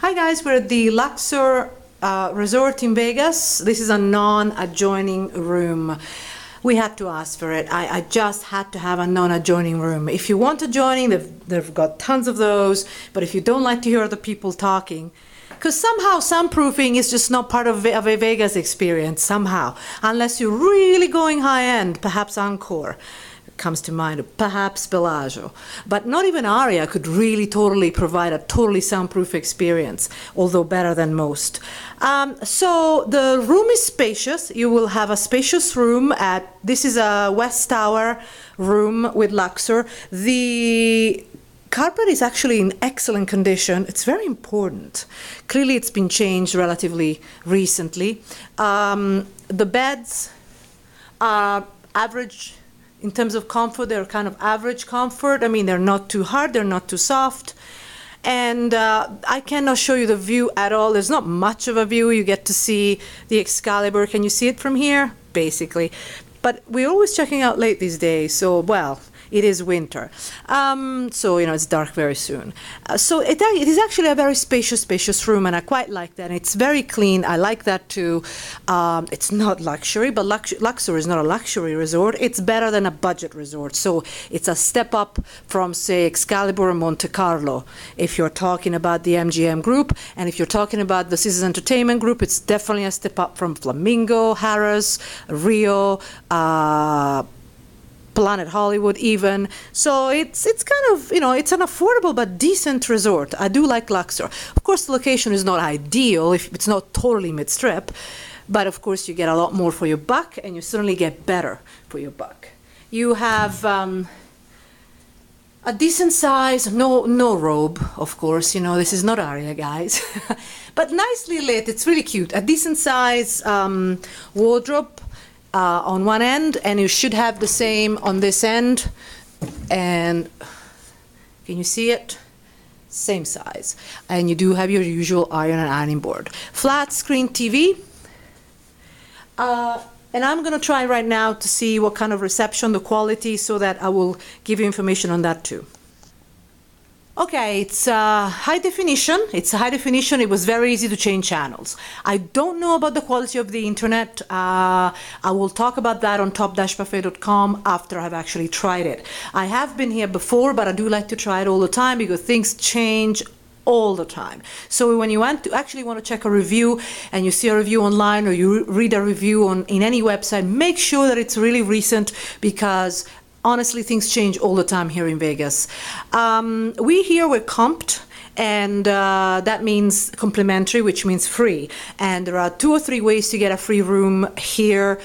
Hi guys, we're at the Luxor resort in Vegas. This is a non-adjoining room. We had to ask for it. I just had to have a non-adjoining room. If you want adjoining, they've got tons of those, but if you don't like to hear other people talking, because somehow soundproofing is just not part of a Vegas experience, somehow. Unless you're really going high-end, perhaps Encore comes to mind, perhaps Bellagio. But not even Aria could really totally provide a totally soundproof experience, although better than most. So the room is spacious. You will have a spacious room this is a West Tower room with Luxor. The carpet is actually in excellent condition. It's very important. Clearly it's been changed relatively recently. The beds are average in terms of comfort. They're kind of average comfort. I mean, they're not too hard, they're not too soft. And I cannot show you the view at all. There's not much of a view. You get to see the Excalibur. Can you see it from here? Basically. But we're always checking out late these days, so, well, it is winter. So, you know, it's dark very soon. So it is actually a very spacious room, and I quite like that. It's very clean. I like that too. It's not luxury, but Luxor is not a luxury resort. It's better than a budget resort. So it's a step up from, say, Excalibur or Monte Carlo, if you're talking about the MGM group. And if you're talking about the Caesars Entertainment Group, it's definitely a step up from Flamingo, Harrah's, Rio, Planet Hollywood even. So it's kind of, you know, it's an affordable but decent resort. I do like Luxor. Of course, the location is not ideal if it's not totally mid-strip, but of course you get a lot more for your buck, and you certainly get better for your buck. You have a decent size, no robe, of course, you know, this is not Aria, guys, but nicely lit. It's really cute. A decent size wardrobe on one end, and you should have the same on this end. And can you see it? Same size. And you do have your usual iron and ironing board. Flat screen TV. And I'm going to try right now to see what kind of reception, the quality, so that I will give you information on that too. Okay, it's high definition. It's high definition. It was very easy to change channels. I don't know about the quality of the internet. I will talk about that on top-buffet.com after I've actually tried it. I have been here before, but I do like to try it all the time because things change all the time. So when you actually want to check a review, and you see a review online, or you read a review in any website, make sure that it's really recent, because honestly, things change all the time here in Vegas. We here were comped, and that means complimentary, which means free. And there are 2 or 3 ways to get a free room here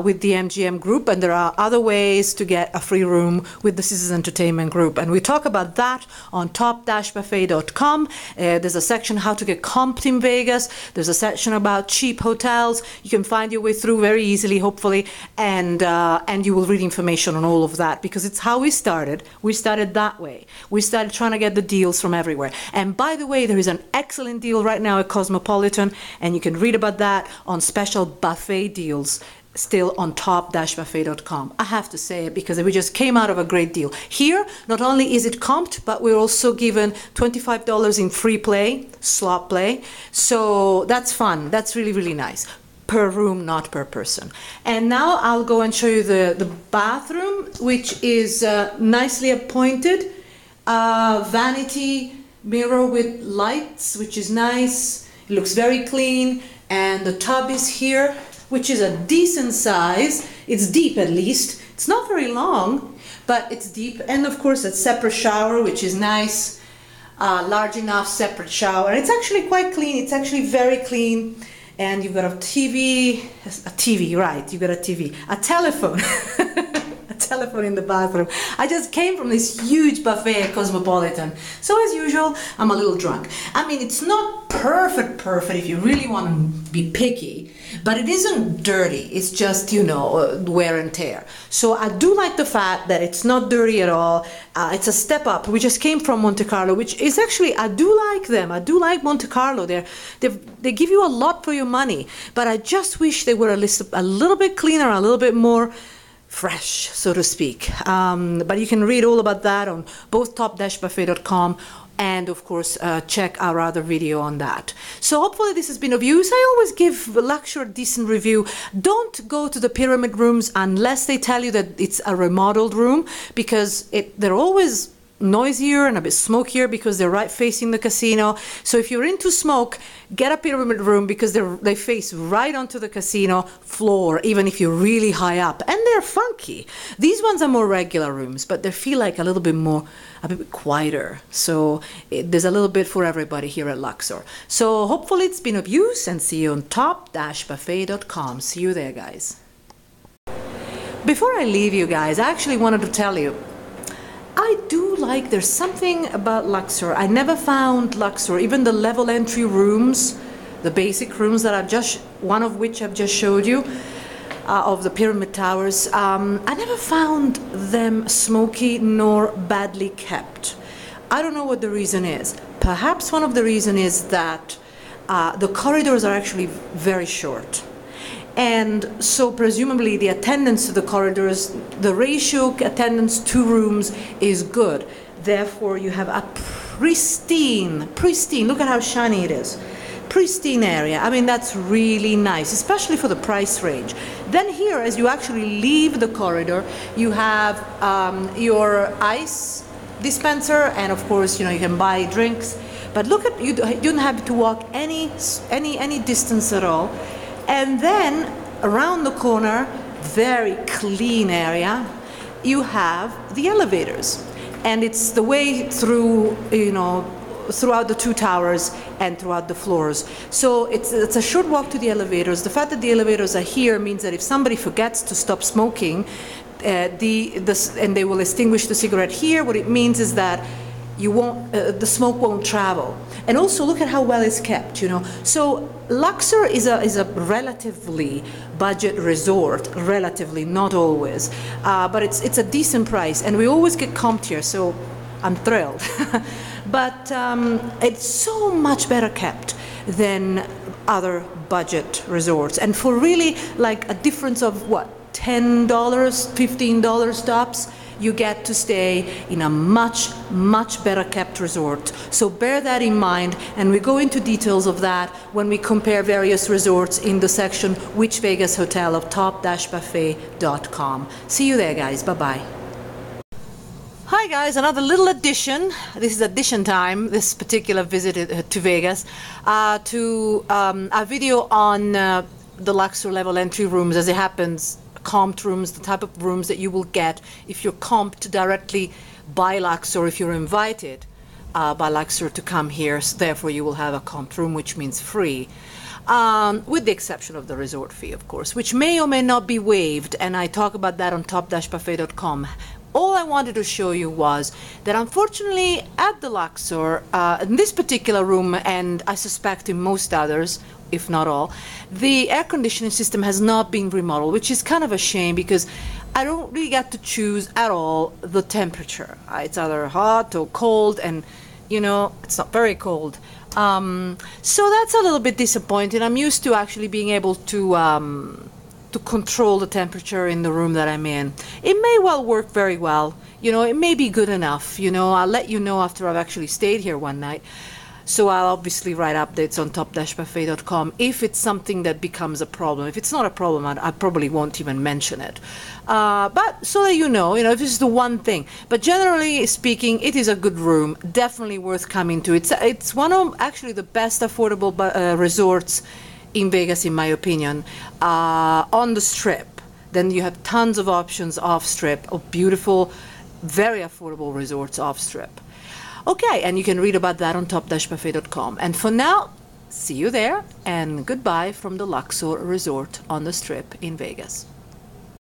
with the MGM group, and there are other ways to get a free room with the Caesars Entertainment Group. And we talk about that on top-buffet.com. There's a section how to get comped in Vegas. There's a section about cheap hotels. You can find your way through very easily, hopefully, and you will read information on all of that, because it's how we started. We started that way. We started trying to get the deals from everywhere. And by the way, there is an excellent deal right now at Cosmopolitan, and you can read about that on special buffet deals still on top-buffet.com. I have to say it because we just came out of a great deal. Here, not only is it comped, but we're also given $25 in free play, slot play. So that's fun. That's really, really nice. Per room, not per person. And now I'll go and show you the bathroom, which is nicely appointed. Vanity mirror with lights, which is nice. It looks very clean. And the tub is here, which is a decent size. It's deep, at least. It's not very long, but it's deep. And of course, a separate shower, which is nice. Large enough separate shower. And it's actually quite clean. It's actually very clean. And you've got a TV, right, you've got a TV, a telephone, a telephone in the bathroom. I just came from this huge buffet at Cosmopolitan, so as usual, I'm a little drunk. I mean, it's not perfect if you really want to be picky, but it isn't dirty. It's just, you know, wear and tear. So I do like the fact that it's not dirty at all. It's a step up. We just came from Monte Carlo, which is actually, I do like them. I do like Monte Carlo. They give you a lot for your money, but I just wish they were a little bit cleaner, a little bit more fresh, so to speak. But you can read all about that on both top-buffet.com And of course, check our other video on that. So hopefully this has been of use. I always give Luxor a decent review. Don't go to the pyramid rooms unless they tell you that it's a remodeled room, because they're always noisier and a bit smokier because they're right facing the casino. So if you're into smoke, get a pyramid room, because they face right onto the casino floor, even if you're really high up, and they're funky. These ones are more regular rooms, but they feel like a bit quieter. So there's a little bit for everybody here at Luxor. So hopefully it's been of use, and see you on top-buffet.com. See you there, guys. Before I leave you guys, I actually wanted to tell you, I do like, there's something about Luxor. I never found Luxor, even the level entry rooms, the basic rooms that one of which I've just showed you, of the pyramid towers, I never found them smoky nor badly kept. I don't know what the reason is. Perhaps one of the reasons is that the corridors are actually very short. And so presumably the attendance to the corridors, the ratio attendance to rooms is good. Therefore you have a pristine, look at how shiny it is. Pristine area. I mean, that's really nice, especially for the price range. Then here, as you actually leave the corridor, you have your ice dispenser, and of course, you can buy drinks. But look at, you don't have to walk any distance at all. And then around the corner, very clean area, you have the elevators. And it's the way through, throughout the two towers and throughout the floors. So it's a short walk to the elevators. The fact that the elevators are here means that if somebody forgets to stop smoking, and they will extinguish the cigarette here, what it means is that the smoke won't travel. And also look at how well it's kept, So Luxor is a relatively budget resort, relatively, not always, but it's a decent price, and we always get comped here, so I'm thrilled. But it's so much better kept than other budget resorts, and for really like a difference of what, $10, $15 tops, you get to stay in a much better kept resort. So bear that in mind, and we go into details of that when we compare various resorts in the section Which Vegas Hotel of top-buffet.com. See you there, guys. Bye-bye. Hi guys, another little addition. This is addition time, this particular visit to Vegas, to a video on the Luxor level entry rooms. As it happens, comped rooms, the type of rooms that you will get if you're comped directly by Luxor, if you're invited by Luxor to come here. So therefore you will have a comped room, which means free, with the exception of the resort fee, of course, which may or may not be waived, and I talk about that on top-buffet.com. All I wanted to show you was that unfortunately at the Luxor, in this particular room, and I suspect in most others, if not all, the air conditioning system has not been remodeled, which is kind of a shame, because I don't really get to choose at all the temperature. It's either hot or cold, and it's not very cold. So that's a little bit disappointing. I'm used to actually being able to control the temperature in the room that I'm in. It may well work very well. It may be good enough. I'll let you know after I've actually stayed here one night. So I'll obviously write updates on top-buffet.com if it's something that becomes a problem. If it's not a problem, I probably won't even mention it. But so that if this is the one thing. But generally speaking, it is a good room, definitely worth coming to. It's one of actually the best affordable resorts in Vegas, in my opinion, on the Strip. Then you have tons of options off Strip, of beautiful, very affordable resorts off Strip. Okay, and you can read about that on top-buffet.com. And for now, see you there, and goodbye from the Luxor Resort on the Strip in Vegas.